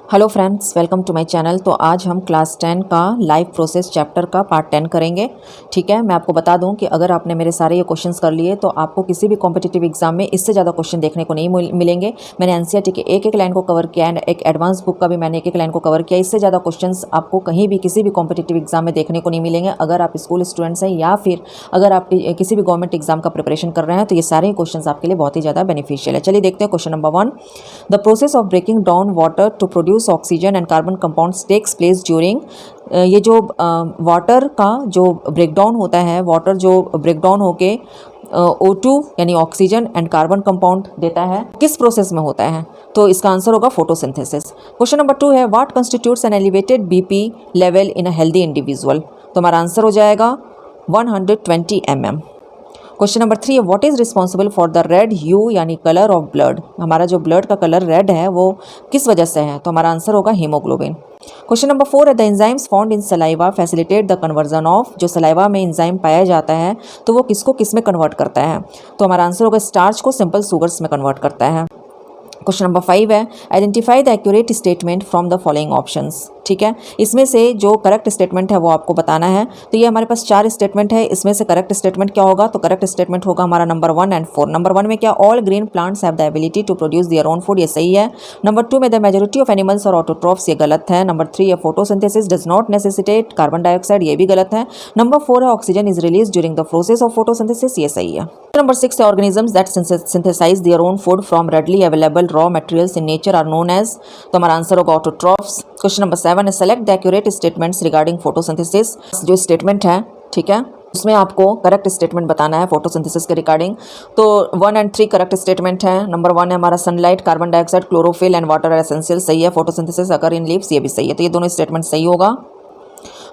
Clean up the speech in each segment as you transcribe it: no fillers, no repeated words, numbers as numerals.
Hello friends, welcome to my channel. तो आज हम क्लास 10 का लाइफ प्रोसेस चैप्टर का पार्ट 10 करेंगे। ठीक है, मैं आपको बता दूं कि अगर आपने मेरे सारे ये क्वेश्चंस कर लिए तो आपको किसी भी कॉम्पिटिटिव एग्जाम में इससे ज़्यादा क्वेश्चन देखने को नहीं मिलेंगे। मैंने एनसीईआरटी के एक एक लाइन को कवर किया एंड एक एडवांस बुक का भी मैंने एक एक लाइन को कवर किया। इससे ज़्यादा क्वेश्चन आपको कहीं भी किसी भी कॉम्पिटिटिव एग्जाम में देखने को नहीं मिलेंगे। अगर आप स्कूल स्टूडेंट्स हैं या फिर अगर आप किसी भी गवर्नमेंट एग्जाम का प्रिपरेशन कर रहे हैं तो ये सारे क्वेश्चन आपके लिए बहुत ही ज़्यादा बेनिफिशियल है। चलिए देखते हैं question number 1। The process of breaking down water to produce oxygen and carbon compounds takes place during. ये जो वाटर का जो ब्रेकडाउन होता है, वाटर जो ब्रेकडाउन होके O2 यानी ऑक्सीजन एंड कार्बन कंपाउंड देता है, किस प्रोसेस में होता है? तो इसका आंसर होगा फोटोसिंथेसिस। क्वेश्चन नंबर 2 है what constitutes an elevated BP level in a healthy individual. तो हमारा आंसर हो जाएगा 120 mm। क्वेश्चन नंबर 3 है what is responsible for the red hue यानी कलर ऑफ ब्लड। हमारा जो ब्लड का कलर रेड है वो किस वजह से है? तो हमारा आंसर होगा हीमोग्लोबिन। क्वेश्चन नंबर 4 है the enzymes found in saliva facilitate the conversion of. जो सलाइवा में एंजाइम पाया जाता है तो वो किसको किस में कन्वर्ट करता है? तो हमारा आंसर होगा स्टार्च को सिंपल शुगर्स में कन्वर्ट करता है। क्वेश्चन नंबर 5 है identify the accurate statement from the following options. ठीक है, इसमें से जो करेक्ट स्टेटमेंट है वो आपको बताना है। तो ये हमारे पास 4 स्टेटमेंट है, इसमें से करेक्ट स्टेटमेंट क्या होगा? तो करेक्ट स्टेटमेंट होगा हमारा नंबर 1 एंड 4। नंबर 1 में क्या all green plants have the ability to produce their own food, ये सही है। नंबर 2 में the majority of animals are autotrophs, ये गलत है। नंबर 3 है photosynthesis does not necessitate carbon dioxide, ये भी गलत है। नंबर 4 है oxygen is release during the process of photosynthesis, ये सही है। नंबर 6 है organisms that synthesise their own food from readily available raw materials in nature are known as. तो हमारा आंसर होगा ऑटोट्रॉफ्स। क्वेश्चन नंबर 7 है select the accurate statements regarding photosynthesis. जो statement है, ठीक है, उसमें आपको करेक्ट स्टेटमेंट बताना है फोटोसिंथेसिस के रिगार्डिंग। तो 1 एंड 3 करेक्ट स्टेटमेंट है। नंबर 1 है हमारा sunlight, carbon dioxide, chlorophyll and water are essential, सही है। फोटोसिंथेसिस अकर इन लीव्स, ये भी सही है। तो ये दोनों स्टेटमेंट सही होगा।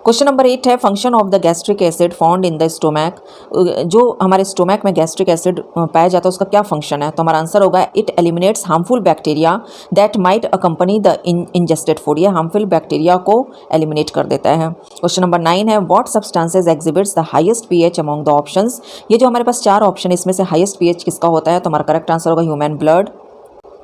क्वेश्चन नंबर 8 है function of the gastric acid found in the stomach. जो हमारे स्टोमैक में गैस्ट्रिक एसिड पाया जाता है उसका क्या फंक्शन है? तो हमारा आंसर होगा it eliminates harmful bacteria that might accompany the ingested food. ये हार्मफुल बैक्टीरिया को एलिमिनेट कर देता है। क्वेश्चन नंबर 9 है what substances exhibits the highest pH among the options. ये जो हमारे पास 4 ऑप्शन है इसमें से हाईएस्ट पीएच किसका होता है? तो हमारा करेक्ट आंसर होगा ह्यूमन ब्लड।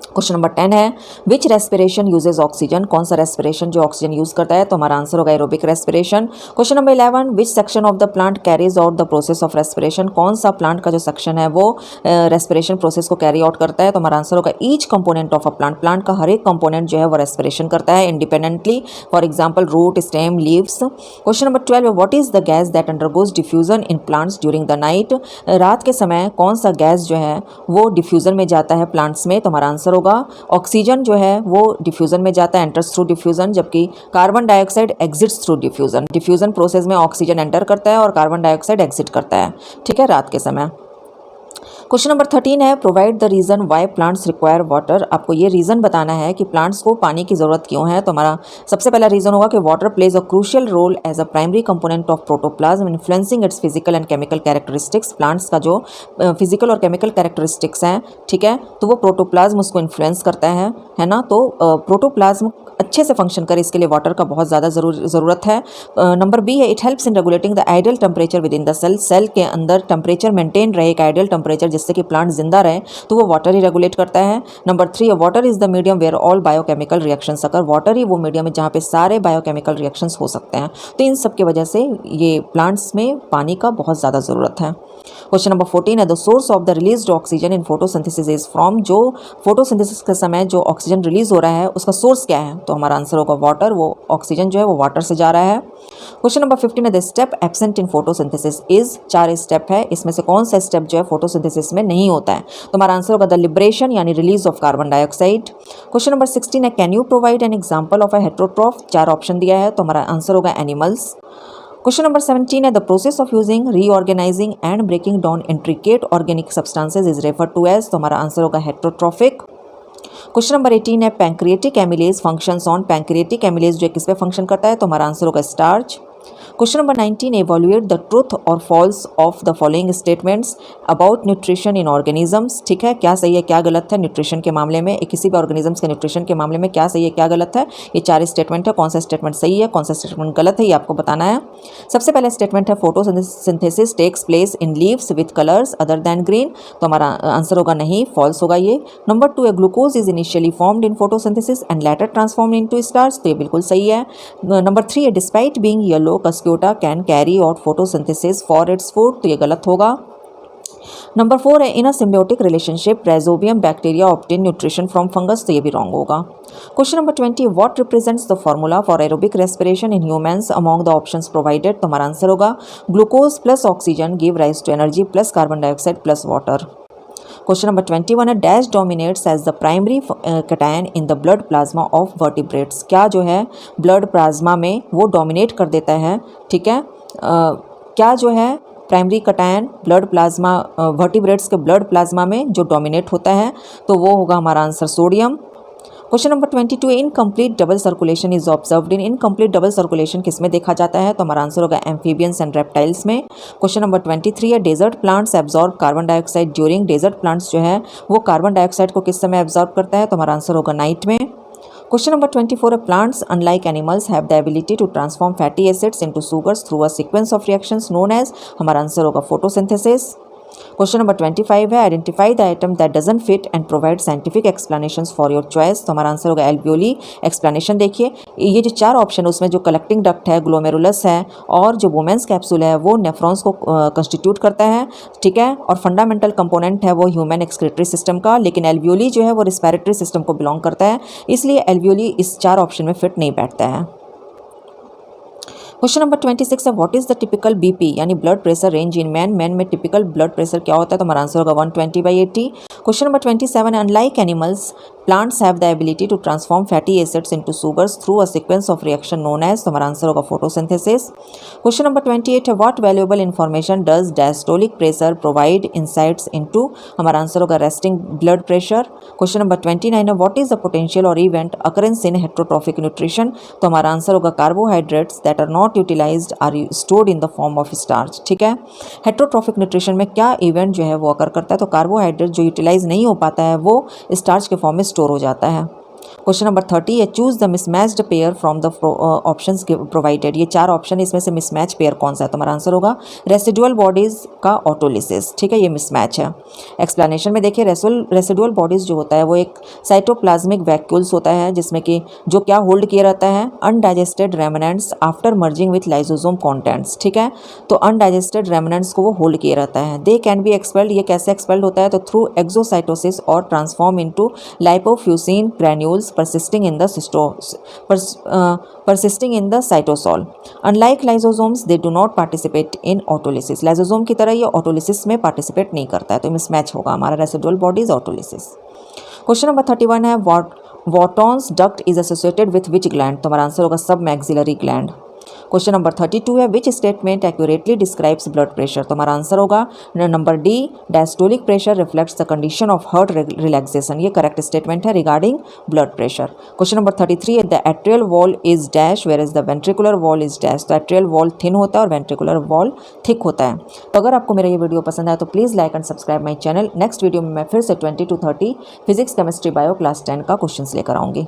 क्वेश्चन नंबर 10 है विच रेस्पिरेशन यूजेज ऑक्सीजन। कौन सा रेस्पिरेशन जो ऑक्सीजन यूज करता है? तो हमारा आंसर होगा aerobic respiration. Question number 11 which section of the plant carries out the process of respiration. कौन सा प्लांट का जो सेक्शन है वो रेस्पिरेशन प्रोसेस को कैरी आउट करता है? तो हमारा आंसर होगा each component of a plant. Plant का हर एक कंपोनेंट जो है वो रेस्पिरेशन करता है independently, for example root, stem, leaves. Question number 12 है what is the gas that undergoes diffusion in plants during the night. रात के समय कौन सा गैस जो है वो डिफ्यूजन में जाता है प्लांट्स में? तो हमारा आंसर होगा ऑक्सीजन जो है वो डिफ्यूजन में जाता है, एंटर्स थ्रू डिफ्यूजन, जबकि carbon dioxide exits through diffusion. Diffusion process में ऑक्सीजन एंटर करता है और कार्बन डाइऑक्साइड एग्जिट करता है, ठीक है, रात के समय। क्वेश्चन नंबर 13 है provide the reason why plants require water. आपको ये रीजन बताना है कि प्लांट्स को पानी की जरूरत क्यों है। तो हमारा सबसे पहला रीजन होगा कि water plays a crucial role as a primary component of protoplasm influencing its physical and chemical characteristics. Plants का जो फिजिकल और केमिकल कैरेक्टरिस्टिक्स हैं, ठीक है, तो वो प्रोटोप्लाज्म उसको इन्फ्लुएंस करता है ना। तो प्रोटोप्लाज्म अच्छे से फंक्शन करे इसके लिए वाटर का बहुत ज़्यादा ज़रूरत है। नंबर बी है it helps in regulating the ideal temperature within the cell. Cell के अंदर टेम्परेचर मेंटेन रहे, एक आइडियल टेम्परेचर जिससे कि प्लांट जिंदा रहे, तो वो वाटर ही रेगुलेट करता है। नंबर 3 है water is the medium where all biochemical reactions occur. Water ही वो मीडियम है जहाँ पे सारे बायोकेमिकल रिएक्शंस हो सकते हैं। तो इन सब की वजह से ये प्लांट्स में पानी का बहुत ज़्यादा ज़रूरत है। क्वेश्चन नंबर 14 है the source of the released oxygen in photosynthesis is from. जो फोटोसिंथेसिस के समय जो ऑक्सीजन रिलीज हो रहा है उसका सोर्स क्या है? तो हमारा आंसर होगा वाटर। वो ऑक्सीजन जो है वो वाटर से जा रहा है। क्वेश्चन नंबर 15 है the step absent in photosynthesis is. 4 step है, इसमें से कौन सा स्टेप जो है फोटोसिंथेसिस में नहीं होता है? तो हमारा आंसर होगा द लिबरेशन यानी release of carbon dioxide. Question number 16 है can you provide an example of a heterotroph. 4 option दिया है, तो हमारा आंसर होगा एनिमल्स। क्वेश्चन नंबर 17 है the process of using reorganising and breaking down intricate organic substances is referred to as. तो हमारा answer होगा हेटेरोट्रॉफिक। क्वेश्चन नंबर 18 है pancreatic amylase functions on. Pancreatic amylase जो किस पे फंक्शन करता है? तो हमारा आंसर होगा starch. Question number 19, evaluate the truth or false of the following statements about nutrition in organisms. ठीक है, क्या सही है क्या गलत है न्यूट्रिशन के मामले में, किसी भी ऑर्गेनिजम्स के न्यूट्रिशन के मामले में क्या सही है क्या गलत है। ये 4 स्टेटमेंट है, कौन सा स्टेटमेंट सही है कौन सा स्टेटमेंट गलत है ये आपको बताना है। सबसे पहले स्टेटमेंट है photosynthesis takes place in leaves with colours other than green, तो हमारा आंसर होगा नहीं, फॉल्स होगा ये। नंबर 2 है glucose is initially formed in photosynthesis and later transformed into starch, तो ये बिल्कुल सही है। नंबर 3 है despite being yellow Cuscuta can carry out photosynthesis for its food, तो ये गलत होगा। नंबर 4 है in a symbiotic relationship Rhizobium bacteria obtain nutrition from fungus, तो ये भी रॉन्ग होगा। Question number 20, what represents the formula for aerobic respiration in humans among the options provided, तो हमारा आंसर होगा glucose plus oxygen give rise to energy plus carbon dioxide plus water. Question number 21 है dash dominates as the primary cation in the blood plasma of vertebrates, क्या जो है blood plasma में वो dominate कर देता है। ठीक है, क्या जो है primary cation blood plasma vertebrates के ब्लड प्लाज्मा में जो डोमिनेट होता है, तो वो होगा हमारा answer sodium. Question number 22, incomplete double circulation is observed in, incomplete double circulation किस में देखा जाता है, तो हमारा आंसर होगा एम्फीबियंस एंड रेप्टाइल्स में। क्वेश्चन नंबर 23 है desert plants absorb carbon dioxide during, desert plants जो है वो कार्बन डाइऑक्साइड को किस समय एब्जॉर्ब करता है, तो हमारा आंसर होगा नाइट में। क्वेश्चन नंबर 24 है plants unlike animals have the ability to transform fatty acids into sugars through a sequence of reactions known as, हमारा आंसर होगा फोटोसिंथेसिस। क्वेश्चन नंबर 25 है identify the item that doesn't fit and provide scientific explanations for your choice, तो हमारा answer होगा alveoli. Explanation देखिए, ये जो 4 option है उसमें जो कलेक्टिंग डक्ट है ग्लोमेरुलस है और जो वुमेन्स कैप्सूल है वो नेफ्रॉन्स को कंस्टिट्यूट करता है। ठीक है, और फंडामेंटल कंपोनेंट है वो ह्यूमन एक्सक्रीटरी सिस्टम का, लेकिन एल्वियोली जो है वो रिस्पिरेटरी सिस्टम को बिलोंग करता है, इसलिए एल्वियोली इस 4 ऑप्शन में फिट नहीं बैठता है। क्वेश्चन नंबर 26 है what is the typical BP यानी blood pressure range in man, man में टिपिकल ब्लड प्रेशर क्या होता है, तो हमारा आंसर होगा 120/80। क्वेश्चन नंबर 27 है unlike animals plants have the ability to transform fatty acids into sugars through a sequence of reaction known as, तो हमारा आंसर होगा फोटोसिंथेसिस। क्वेश्चन नंबर 28 है what valuable information does diastolic pressure provide insights into, हमारा answer होगा resting blood pressure. Question number 29 है what is the potential or event occurrence in heterotrophic nutrition, तो हमारा answer होगा carbohydrates that are not utilised are stored in the form of starch. ठीक है, heterotrophic nutrition में क्या event जो है वो अकर करता है, तो कार्बोहाइड्रेट जो यूटिलाइज नहीं हो पाता है वो स्टार्च के फॉर्म में स्टोर हो जाता है। क्वेश्चन नंबर 30 है choose the mismatched pair from the options provided, ये 4 ऑप्शन इसमें से मिसमैच पेयर कौन सा है, तो हमारा आंसर होगा रेसिडुअल बॉडीज का ऑटोलिसिस। ठीक है, ये मिसमैच है। एक्सप्लेनेशन में देखिए रेसिडुअल बॉडीज जो होता है वो एक साइटोप्लाज्मिक वैक्यूल्स होता है जिसमें कि जो क्या होल्ड किया रहता है undigested remnants after merging with lysosome contents. ठीक है, तो अनडाइजेस्टेड रेमिनेंट्स को वो होल्ड किया रहता है। दे कैन बी एक्सपेल्ड, ये कैसे एक्सपेल्ड होता है, तो थ्रू एक्सोसाइटोसिस और transform into lipofuscin granules persisting in the cytosol. Unlike lysosomes, they do not participate in autolysis. Lysosome की तरह ये autolysis में participate नहीं करता है, तो mismatch होगा हमारा residual bodies autolysis. Question number 31 है Wharton's duct is associated with which gland, तो हमारा आंसर होगा submaxillary gland. क्वेश्चन नंबर 32 है which statement accurately describes blood pressure, तो हमारा आंसर होगा number D diastolic pressure reflects the condition of heart relaxation, ये correct statement है regarding blood pressure. Question number 33 है the atrial wall is dash where is the ventricular wall is dash, तो atrial wall thin होता है और ventricular wall thick होता है। तो अगर आपको मेरा ये वीडियो पसंद आया तो please like and subscribe my channel. Next video में मैं फिर से 20 to 30 physics chemistry bio class 10 का क्वेश्चन लेकर आऊँगी।